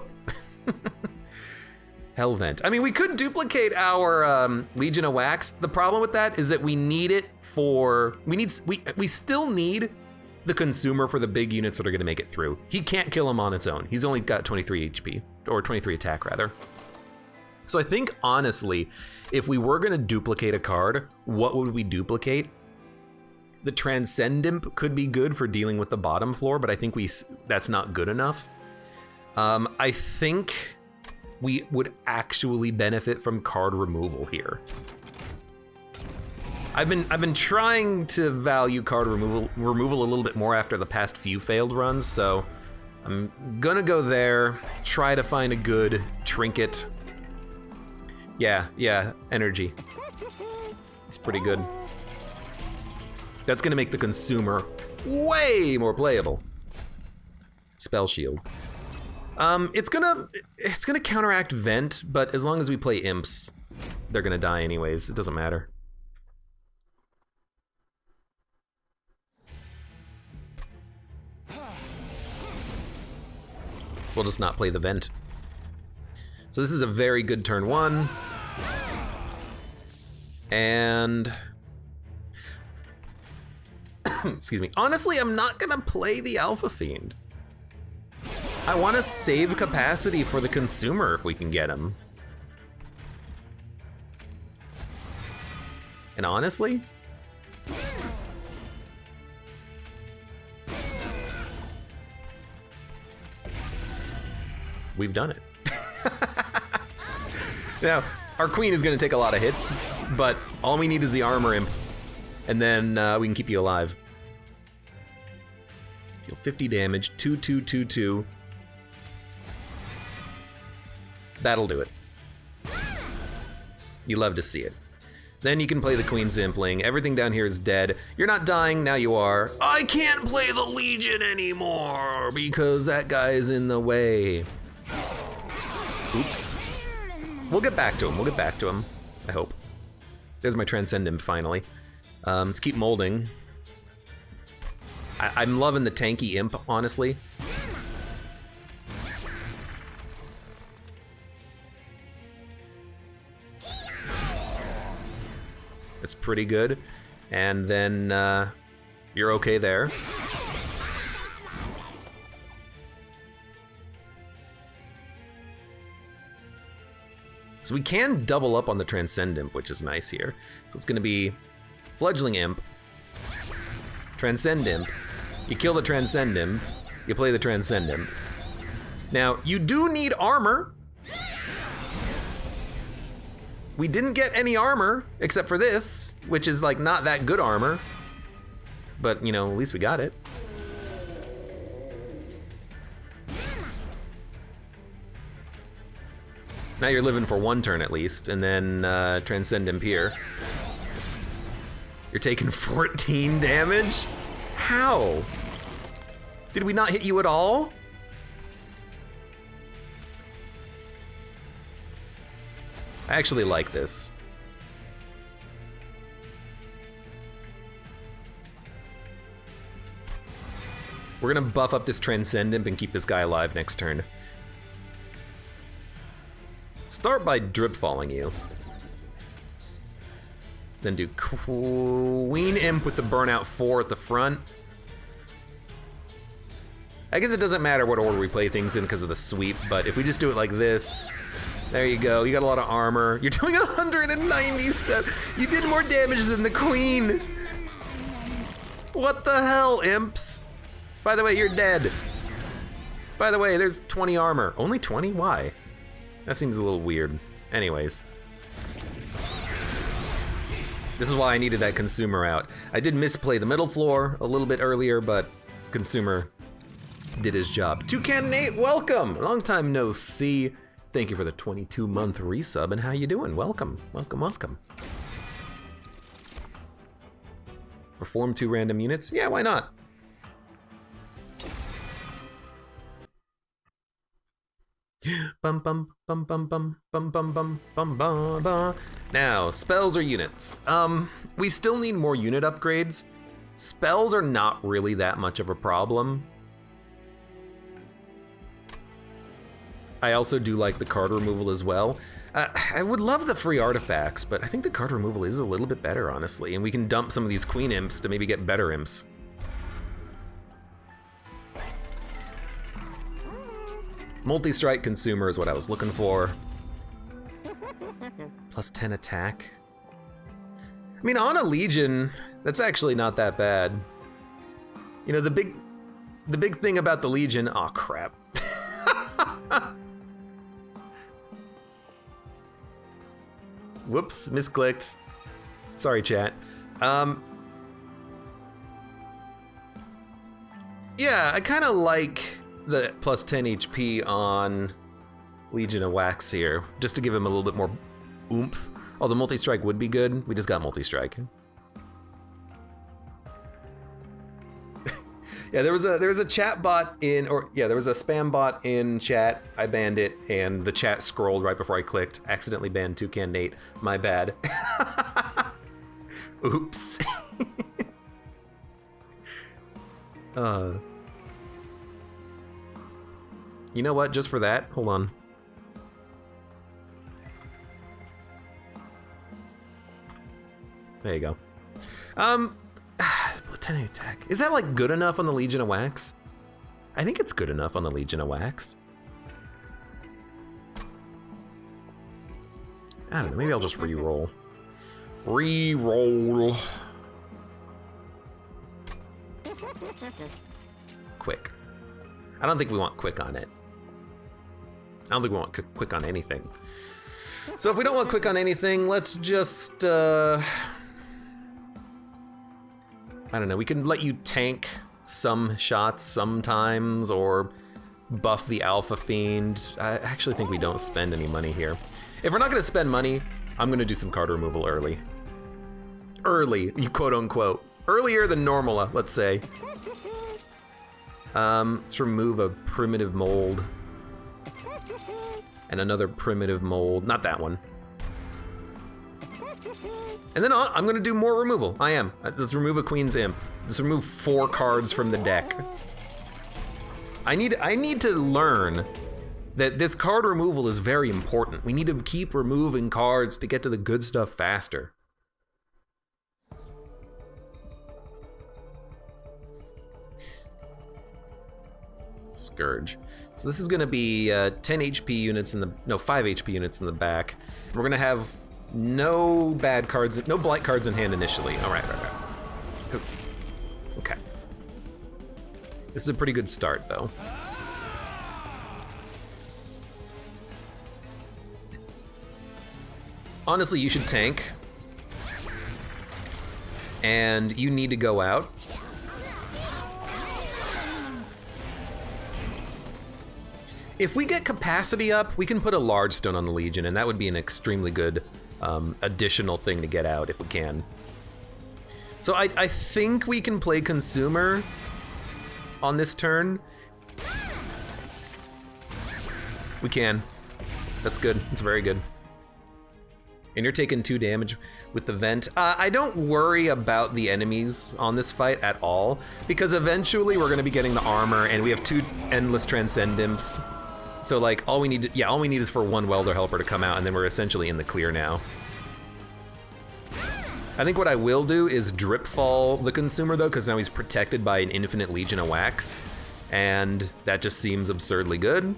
[SPEAKER 1] Hellvent. I mean, we could duplicate our Legion of Wax. The problem with that is that we need it for we still need the consumer for the big units that are gonna make it through. He can't kill him on its own. He's only got 23 HP, or 23 attack rather. So I think honestly, if we were gonna duplicate a card, what would we duplicate? The Transcendent could be good for dealing with the bottom floor, but I think that's not good enough. I think we would actually benefit from card removal here. I've been trying to value card removal a little bit more after the past few failed runs, so I'm gonna go there, try to find a good trinket. Yeah, energy. It's pretty good. That's gonna make the consumer way more playable. Spell shield. It's gonna counteract vent, but as long as we play imps, they're gonna die anyways. It doesn't matter. We'll just not play the vent. So this is a very good turn one. And excuse me. Honestly, I'm not gonna play the Alpha Fiend. I want to save capacity for the consumer if we can get him. And honestly, we've done it. Now, our queen is going to take a lot of hits, but all we need is the armor imp, and then we can keep you alive. Deal 50 damage, 2-2-2-2. That'll do it. You love to see it. Then you can play the Queen Zimpling. Everything down here is dead. You're not dying, now you are. I can't play the Legion anymore because that guy is in the way. Oops. We'll get back to him, I hope. There's my Transcendent finally. Let's keep molding. I'm loving the tanky imp, honestly. It's pretty good. And then you're okay there. So we can double up on the Transcendent, which is nice here. So it's gonna be Fledgling Imp, Transcendent. You kill the Transcendent, you play the Transcendent. Now, you do need armor. We didn't get any armor, except for this, which is like not that good armor. But, you know, at least we got it. Now you're living for one turn at least, and then Transcendent here. You're taking 14 damage? How? Did we not hit you at all? I actually like this. We're gonna buff up this Transcendent and keep this guy alive next turn. Start by drip falling you. Then do Queen Imp with the Burnout 4 at the front. I guess it doesn't matter what order we play things in because of the sweep, but if we just do it like this, there you go. You got a lot of armor. You're doing 197. You did more damage than the Queen. What the hell, imps? By the way, you're dead. By the way, there's 20 armor. Only 20? Why? That seems a little weird. Anyways. This is why I needed that consumer out. I did misplay the middle floor a little bit earlier, but consumer did his job. Toucan Nate, welcome! Long time no see. Thank you for the 22-month resub, and how you doing? Welcome, welcome, welcome. Perform 2 random units? Yeah, why not? Bum bum bum bum bum bum bum bum bum bum bum. Now, spells or units. We still need more unit upgrades. Spells are not really that much of a problem. I also do like the card removal as well. I would love the free artifacts, but I think the card removal is a little bit better, honestly, and we can dump some of these Queen Imps to maybe get better Imps. Multi-strike consumer is what I was looking for. Plus 10 attack. I mean, on a Legion, that's actually not that bad. You know, the big thing about the Legion, aw, crap. Whoops, misclicked. Sorry, chat. Yeah, I kind of like the plus 10 HP on Legion of Wax here, just to give him a little bit more oomph. Although multi-strike would be good, we just got multi-strike. Yeah, there was a chat bot in, there was a spam bot in chat. I banned it, and the chat scrolled right before I clicked. Accidentally banned Toucan Nate. My bad. Oops. You know what? Just for that, hold on. There you go. 10 attack. Is that like good enough on the Legion of Wax? I think it's good enough on the Legion of Wax. I don't know, maybe I'll just re-roll. Re-roll. Quick. I don't think we want quick on it. I don't think we want quick on anything. So if we don't want quick on anything, let's just, I don't know, we can let you tank some shots sometimes, or buff the Alpha Fiend. I actually think we don't spend any money here. If we're not gonna spend money, I'm gonna do some card removal early. Early, quote unquote. Earlier than normal, let's say. Let's remove a primitive mold. And another primitive mold, not that one. And then I'm gonna do more removal. I am. Let's remove a Queen's Imp. Let's remove 4 cards from the deck. I need to learn that this card removal is very important. We need to keep removing cards to get to the good stuff faster. Scourge. So this is gonna be 10 HP units in the, no, 5 HP units in the back. We're gonna have no bad cards, no blight cards in hand initially. All right. Okay. This is a pretty good start though. Honestly, you should tank. And you need to go out. If we get capacity up, we can put a large stone on the Legion, and that would be an extremely good additional thing to get out if we can. So I think we can play Consumer on this turn. We can. That's good. It's very good. And you're taking 2 damage with the vent. I don't worry about the enemies on this fight at all, because eventually we're gonna be getting the armor, and we have 2 endless Transcend Imps. So like all we need is for 1 Welder Helper to come out, and then we're essentially in the clear now. I think what I will do is drip fall the Consumer though, because now he's protected by an infinite Legion of Wax, and that just seems absurdly good.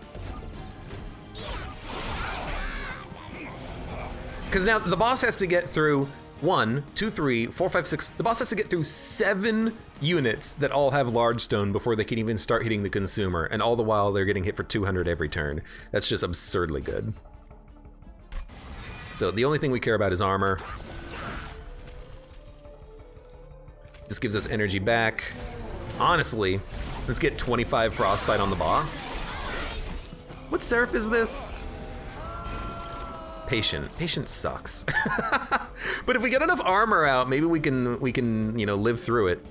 [SPEAKER 1] Because now the boss has to get through 1, 2, 3, 4, 5, 6. The boss has to get through 7 units that all have large stone before they can even start hitting the Consumer, and all the while they're getting hit for 200 every turn. That's just absurdly good. So the only thing we care about is armor. This gives us energy back. Honestly, let's get 25 Frostbite on the boss. What Seraph is this? Patient. Patient sucks. But if we get enough armor out, maybe we can, you know, live through it.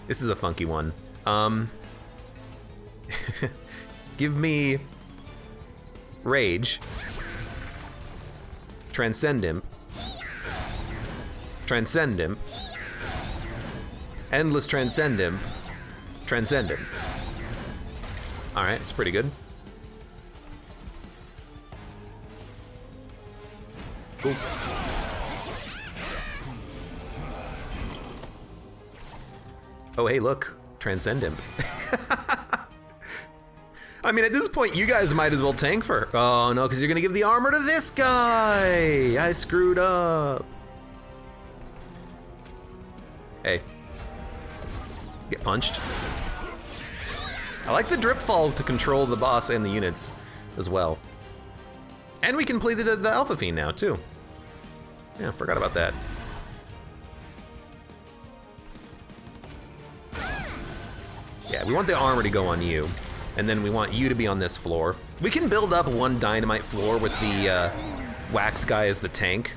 [SPEAKER 1] This is a funky one. Give me Rage, Transcend Imp, Transcend Imp, Endless Transcend Imp, Transcend Imp. All right, it's pretty good. Cool. Oh, hey, look, Transcend Imp. I mean, at this point, you guys might as well tank for... Oh, no, because you're going to give the armor to this guy. I screwed up. Hey. Get punched. I like the drip falls to control the boss and the units as well. And we completed the Alpha Fiend now, too. Yeah, forgot about that. Yeah, we want the armor to go on you. And then we want you to be on this floor. We can build up one dynamite floor with the wax guy as the tank.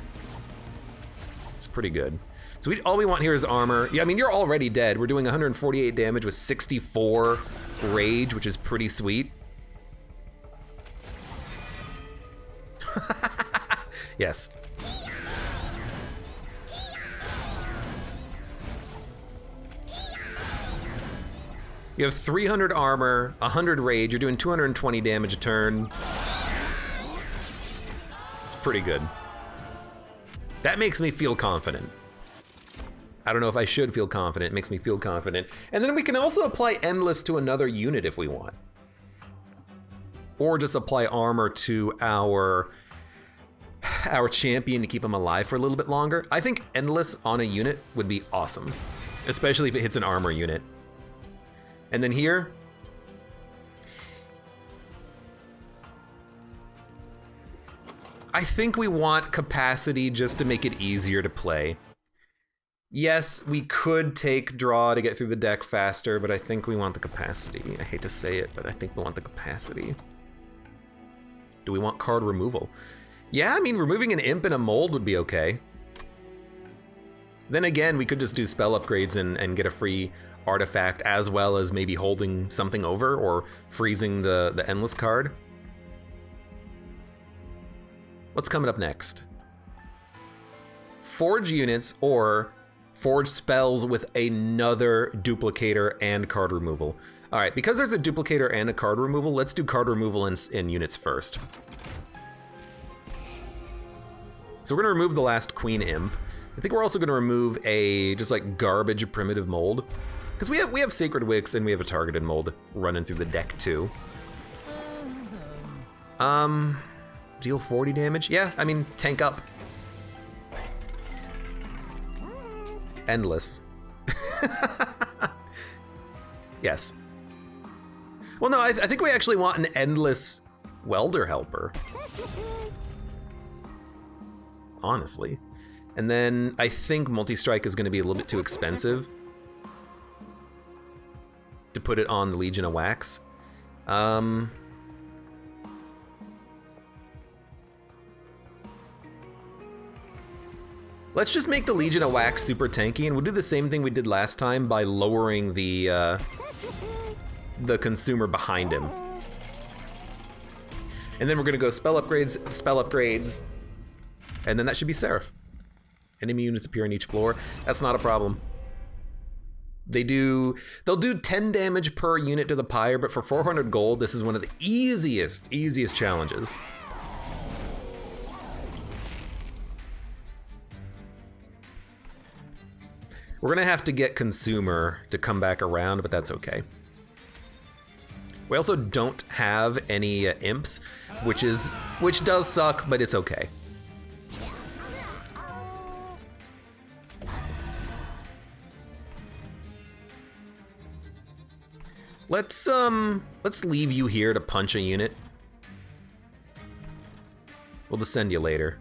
[SPEAKER 1] It's pretty good. So all we want here is armor. Yeah, I mean, you're already dead. We're doing 148 damage with 64 rage, which is pretty sweet. Yes. You have 300 armor, 100 rage, you're doing 220 damage a turn. It's pretty good. That makes me feel confident. I don't know if I should feel confident, it makes me feel confident. And then we can also apply Endless to another unit if we want. Or just apply armor to our champion to keep him alive for a little bit longer. I think Endless on a unit would be awesome, especially if it hits an armor unit. And then here, I think we want capacity just to make it easier to play. Yes, we could take draw to get through the deck faster, but I think we want the capacity. I hate to say it, but I think we want the capacity. Do we want card removal? Yeah, I mean, removing an imp and a mold would be okay. Then again, we could just do spell upgrades and get a free artifact, as well as maybe holding something over or freezing the endless card. What's coming up next? Forge units or forge spells with another duplicator and card removal. All right, because there's a duplicator and a card removal, let's do card removal in units first. So we're gonna remove the last Queen Imp. I think we're also gonna remove a just like garbage primitive mold, because we have Sacred Wicks and we have a targeted mold running through the deck too. Deal 40 damage? Yeah, I mean, tank up. Endless. Yes. Well, no, I think we actually want an endless welder helper. Honestly. And then I think multi-strike is going to be a little bit too expensive to put it on the Legion of Wax. Let's just make the Legion of Wax super tanky, and we'll do the same thing we did last time by lowering the consumer behind him. And then we're gonna go spell upgrades, and then that should be Seraph. Enemy units appear on each floor. That's not a problem. They'll do 10 damage per unit to the pyre, but for 400 gold, this is one of the easiest challenges. We're gonna have to get consumer to come back around, but that's okay. We also don't have any imps, which does suck, but it's okay. Let's leave you here to punch a unit. We'll descend you later.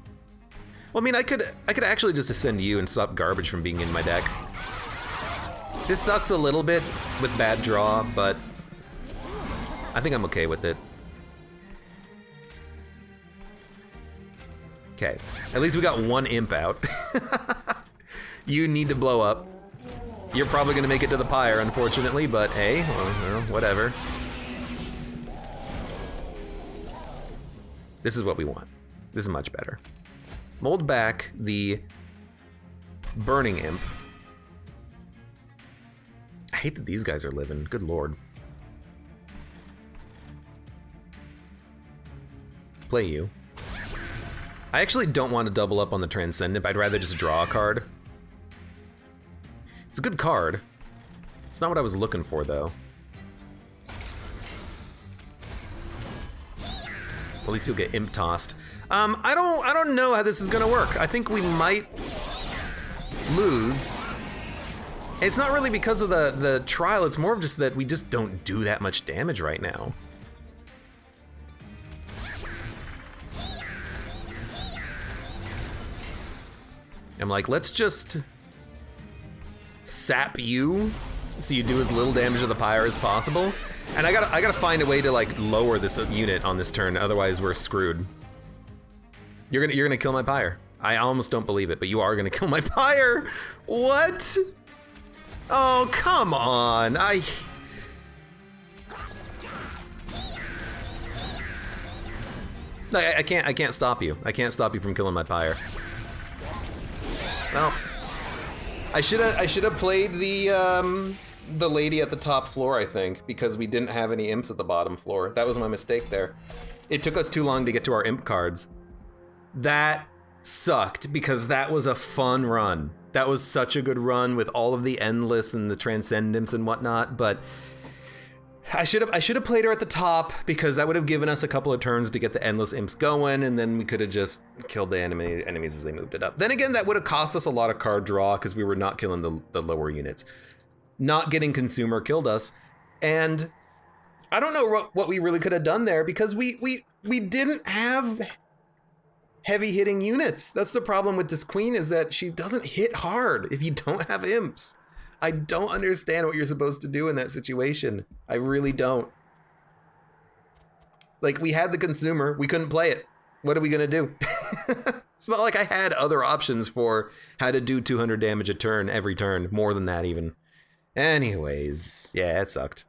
[SPEAKER 1] Well, I mean, I could actually just ascend you and stop garbage from being in my deck. This sucks a little bit with bad draw, but I think I'm okay with it. Okay, at least we got one imp out. You need to blow up. You're probably gonna make it to the pyre, unfortunately, but hey, well, whatever. This is what we want. This is much better. Mold back the burning imp. I hate that these guys are living, good lord. Play you. I actually don't want to double up on the Transcendent, I'd rather just draw a card. It's a good card. It's not what I was looking for, though. At least you'll get imp tossed. I don't know how this is gonna work. I think we might lose. It's not really because of the trial, it's more of just that we just don't do that much damage right now. I'm like, let's just sap you so you do as little damage to the pyre as possible. And I gotta find a way to like lower this unit on this turn, otherwise we're screwed. You're gonna kill my pyre. I almost don't believe it, but you are gonna kill my pyre. What? Oh, come on. I can't stop you. I can't stop you from killing my pyre. Well, I should have played the lady at the top floor, I think, because we didn't have any imps at the bottom floor. That was my mistake there. It took us too long to get to our imp cards. That sucked because that was a fun run. That was such a good run with all of the endless and the transcendence and whatnot, but I should have played her at the top because that would have given us a couple of turns to get the endless imps going, and then we could have just killed the enemies as they moved it up. Then again, that would have cost us a lot of card draw because we were not killing the lower units. Not getting consumer killed us, and I don't know what we really could have done there because we didn't have heavy hitting units. That's the problem with this queen, is that she doesn't hit hard if you don't have imps. I don't understand what you're supposed to do in that situation. I really don't. Like, we had the consumer, we couldn't play it. What are we gonna do? It's not like I had other options for how to do 200 damage a turn every turn, more than that even. Anyways, yeah, it sucked.